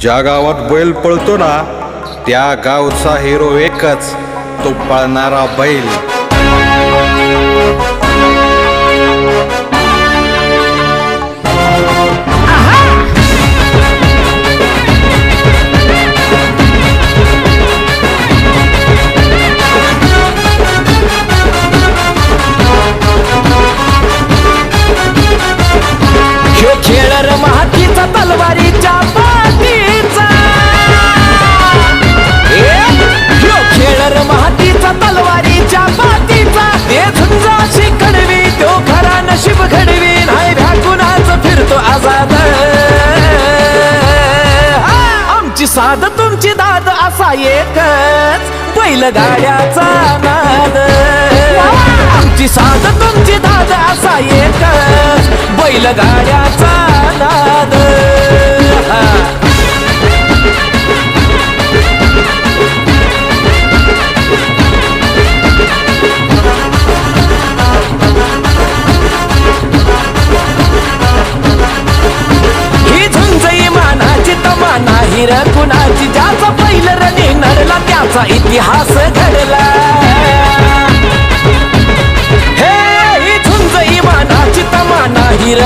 ज्या गावात बैल पळतो ना त्या गावचा हिरो एकच, तो पळणारा बैल. खेळ र महातीचा तलवारीच्या पाठीचा, खेळ र महातीचा तलवारीच्या पाठीचा. ते झुंजाशी कडवी तो खरा नशीब घडवी, नाही भ्याकुनाच फिरतो आझाद. आमची साध तुमची दाद असा एकच बैलगाड्याचा नाद. आमची साध तुमची दाद असा एकच बैलगाड्याचा नाद. ही झुंजई मानाची तमाना हिर कुणाची, ज्याचा पहिलं रणी नडला त्याचा इतिहास घडला. हे ही झुंजई मानाची तमाना हिर